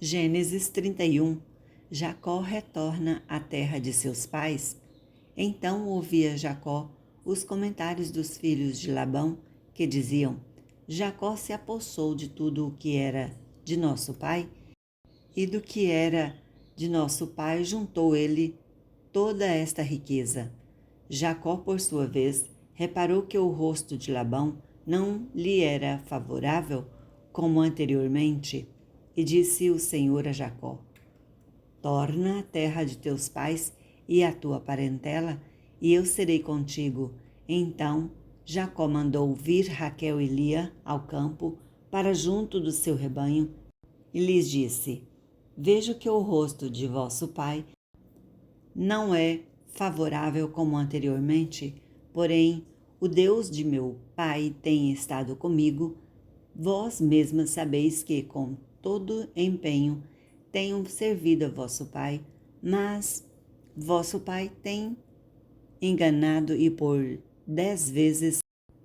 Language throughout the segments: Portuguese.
Gênesis 31. Jacó retorna à terra de seus pais. Então ouvia Jacó os comentários dos filhos de Labão, que diziam: Jacó se apossou de tudo o que era de nosso pai, e do que era de nosso pai juntou ele toda esta riqueza. Jacó, por sua vez, reparou que o rosto de Labão não lhe era favorável como anteriormente, e disse o Senhor a Jacó: Torna à terra de teus pais e à tua parentela, e eu serei contigo. Então Jacó mandou vir Raquel e Lia ao campo para junto do seu rebanho e lhes disse: Vejo que o rosto de vosso pai não é favorável como anteriormente, porém o Deus de meu pai tem estado comigo. Vós mesmas sabeis que, com todo empenho, tenho servido a vosso pai, mas vosso pai tem enganado e por 10 vezes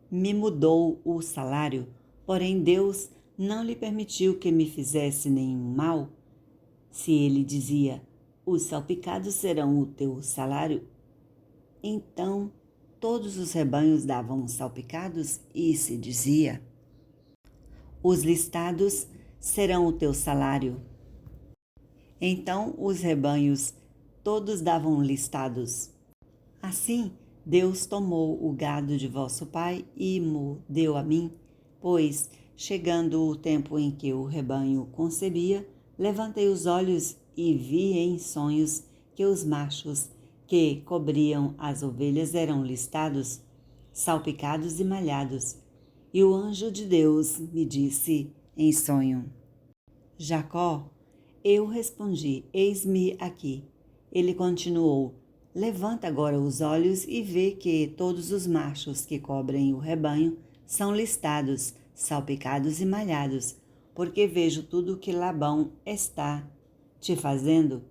me mudou o salário. Porém Deus não lhe permitiu que me fizesse nenhum mal. Se ele dizia: os salpicados serão o teu salário, então todos os rebanhos davam salpicados, e se dizia: os listados serão o teu salário, então os rebanhos todos davam listados. Assim Deus tomou o gado de vosso pai e mo deu a mim, pois, chegando o tempo em que o rebanho concebia, levantei os olhos e vi em sonhos que os machos que cobriam as ovelhas eram listados, salpicados e malhados. E o anjo de Deus me disse em sonho: Jacó. Eu respondi: eis-me aqui. Ele continuou: levanta agora os olhos e vê que todos os machos que cobrem o rebanho são listados, salpicados e malhados, porque vejo tudo o que Labão está te fazendo.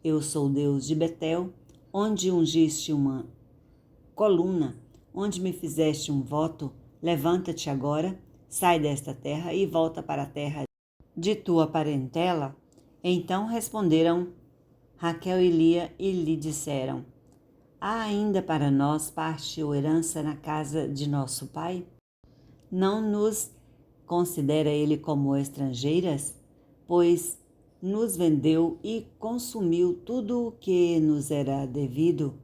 Eu sou Deus de Betel, onde ungiste uma coluna, onde me fizeste um voto. Levanta-te agora, sai desta terra e volta para a terra de tua parentela. Então responderam Raquel e Lia e lhe disseram: há ainda para nós parte ou herança na casa de nosso pai? Não nos considera ele como estrangeiras? Pois nos vendeu e consumiu tudo o que nos era devido,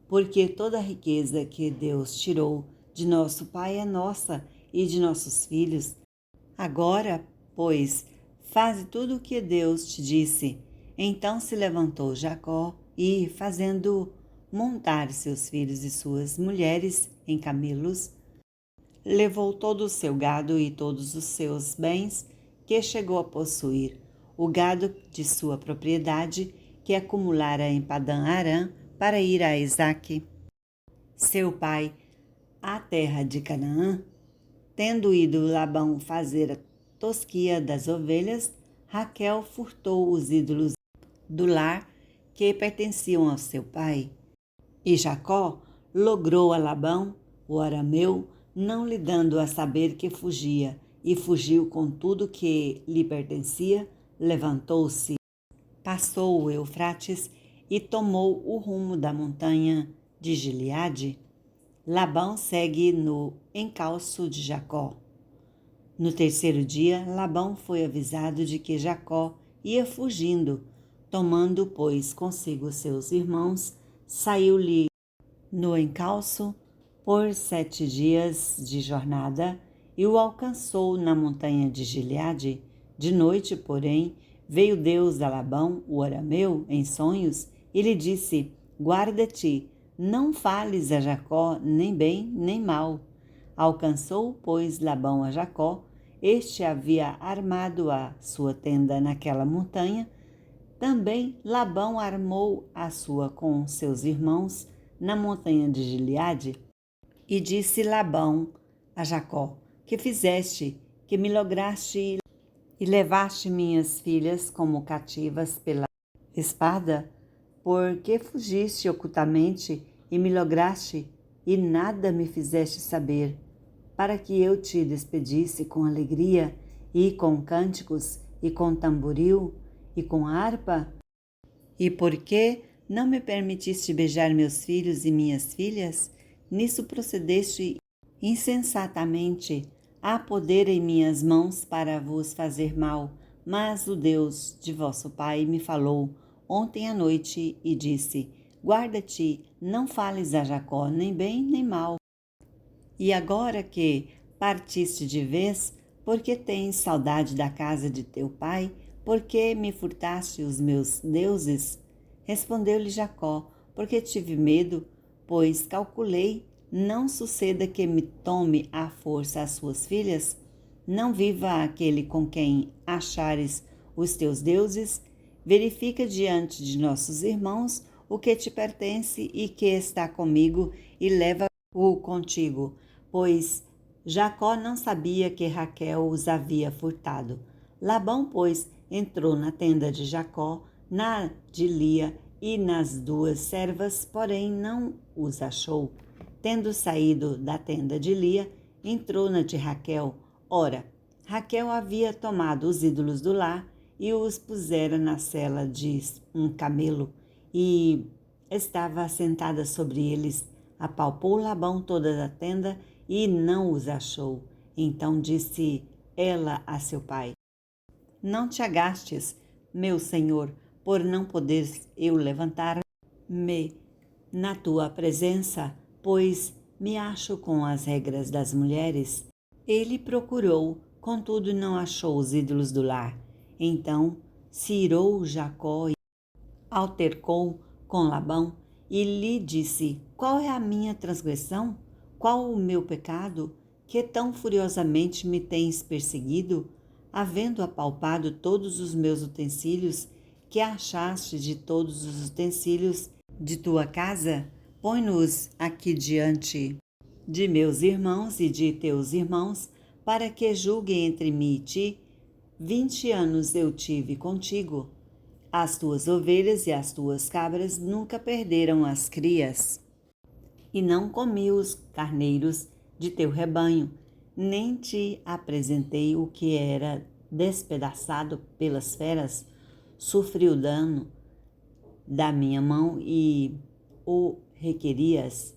porque toda a riqueza que Deus tirou de nosso pai é nossa e de nossos filhos. Agora, pois, faze tudo o que Deus te disse. Então se levantou Jacó e, fazendo montar seus filhos e suas mulheres em camelos, levou todo o seu gado e todos os seus bens que chegou a possuir, o gado de sua propriedade que acumulara em Padã-Arã, para ir a Isaque, seu pai, à terra de Canaã. Tendo ido Labão fazer a tosquia das ovelhas, Raquel furtou os ídolos do lar que pertenciam ao seu pai. E Jacó logrou a Labão, o arameu, não lhe dando a saber que fugia, e fugiu com tudo que lhe pertencia, levantou-se, passou o Eufrates e tomou o rumo da montanha de Gileade. Labão segue no encalço de Jacó. No terceiro dia, Labão foi avisado de que Jacó ia fugindo. Tomando, pois, consigo seus irmãos, saiu-lhe no encalço por 7 dias de jornada e o alcançou na montanha de Gileade. De noite, porém, veio Deus a Labão, o arameu, em sonhos, e lhe disse: guarda-te, não fales a Jacó nem bem nem mal. Alcançou, pois, Labão a Jacó. Este havia armado a sua tenda naquela montanha. Também Labão armou a sua com seus irmãos na montanha de Gileade. E disse Labão a Jacó: que fizeste, que me lograste e levaste minhas filhas como cativas pela espada? Porque fugiste ocultamente e me lograste, e nada me fizeste saber, para que eu te despedisse com alegria, e com cânticos, e com tamboril, e com harpa? E por que não me permitiste beijar meus filhos e minhas filhas? Nisso procedeste insensatamente. Há poder em minhas mãos para vos fazer mal, mas o Deus de vosso pai me falou ontem à noite e disse: guarda-te, não fales a Jacó nem bem nem mal. E agora que partiste de vez, porque tens saudade da casa de teu pai? Porque me furtaste os meus deuses? Respondeu-lhe Jacó: porque tive medo, pois calculei, não suceda que me tome à força as suas filhas. Não viva aquele com quem achares os teus deuses. Verifica diante de nossos irmãos o que te pertence e que está comigo, e leva-o contigo, pois Jacó não sabia que Raquel os havia furtado. Labão, pois, entrou na tenda de Jacó, na de Lia e nas duas servas, porém não os achou. Tendo saído da tenda de Lia, entrou na de Raquel. Ora, Raquel havia tomado os ídolos do lar e os pusera na sela de um camelo, e estava assentada sobre eles. Apalpou Labão toda a tenda e não os achou. Então disse ela a seu pai: não te agastes, meu senhor, por não poderes eu levantar-me na tua presença, pois me acho com as regras das mulheres. Ele procurou, contudo não achou os ídolos do lar. Então se irou Jacó e altercou com Labão e lhe disse: qual é a minha transgressão? Qual o meu pecado, que tão furiosamente me tens perseguido? Havendo apalpado todos os meus utensílios, que achaste de todos os utensílios de tua casa? Põe-nos aqui diante de meus irmãos e de teus irmãos, para que julguem entre mim e ti. 20 anos eu tive contigo. As tuas ovelhas e as tuas cabras nunca perderam as crias, e não comi os carneiros de teu rebanho, nem te apresentei o que era despedaçado pelas feras. Sofri o dano da minha mão e o requerias,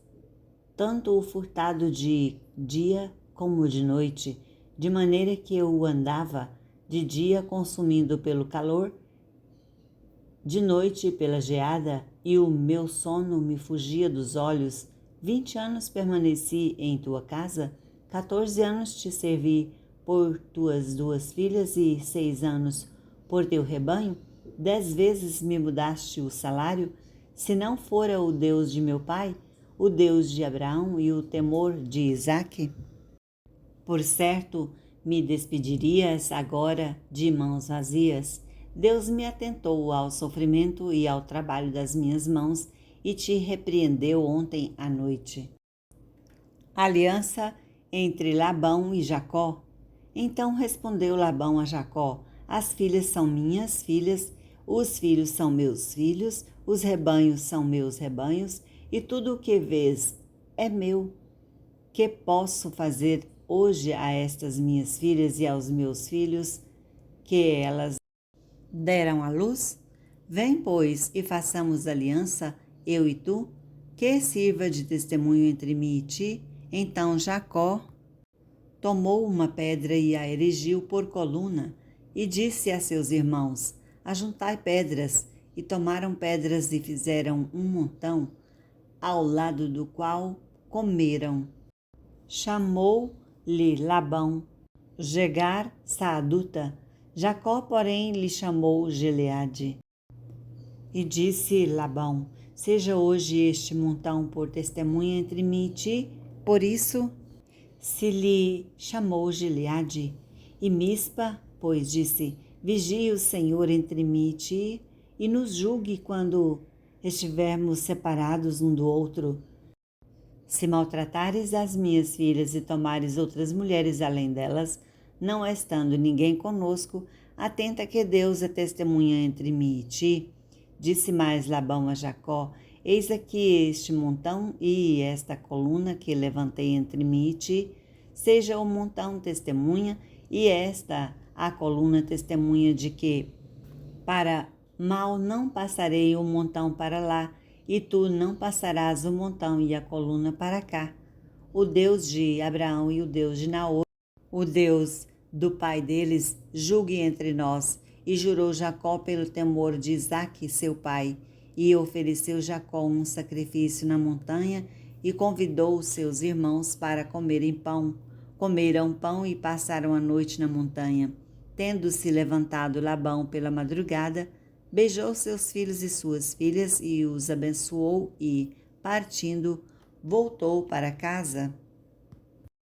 tanto o furtado de dia como de noite, de maneira que eu andava de dia consumindo pelo calor, de noite pela geada, e o meu sono me fugia dos olhos. 20 anos permaneci em tua casa, 14 anos te servi por tuas duas filhas e 6 anos por teu rebanho. 10 vezes me mudaste o salário. Se não fora o Deus de meu pai, o Deus de Abraão e o temor de Isaque, por certo me despedirias agora de mãos vazias. Deus me atentou ao sofrimento e ao trabalho das minhas mãos e te repreendeu ontem à noite. Aliança entre Labão e Jacó. Então respondeu Labão a Jacó: as filhas são minhas filhas, os filhos são meus filhos, os rebanhos são meus rebanhos, e tudo o que vês é meu. Que posso fazer hoje a estas minhas filhas e aos meus filhos, que elas deram à luz? Vem, pois, e façamos aliança, eu e tu, que sirva de testemunho entre mim e ti. Então Jacó tomou uma pedra e a erigiu por coluna, e disse a seus irmãos: ajuntai pedras. E tomaram pedras e fizeram um montão, ao lado do qual comeram. Chamou-lhe Labão Jegar Saaduta. Jacó, porém, lhe chamou Gileade. E disse Labão: seja hoje este montão por testemunha entre mim e ti. Por isso se lhe chamou Gileade. E Mispa, pois, disse: vigie o Senhor entre mim e ti, e nos julgue quando estivermos separados um do outro. Se maltratares as minhas filhas e tomares outras mulheres além delas, não estando ninguém conosco, atenta que Deus é testemunha entre mim e ti. Disse mais Labão a Jacó: eis aqui este montão e esta coluna que levantei entre mim e ti. Seja o montão testemunha e esta a coluna testemunha de que Para mal não passarei o montão para lá, e tu não passarás o montão e a coluna para cá. O Deus de Abraão e o Deus de Naor, o Deus do pai deles, julgue entre nós. E jurou Jacó pelo temor de Isaque, seu pai, e ofereceu Jacó um sacrifício na montanha e convidou os seus irmãos para comerem pão. Comeram pão e passaram a noite na montanha. Tendo-se levantado Labão pela madrugada, beijou seus filhos e suas filhas e os abençoou e, partindo, voltou para casa.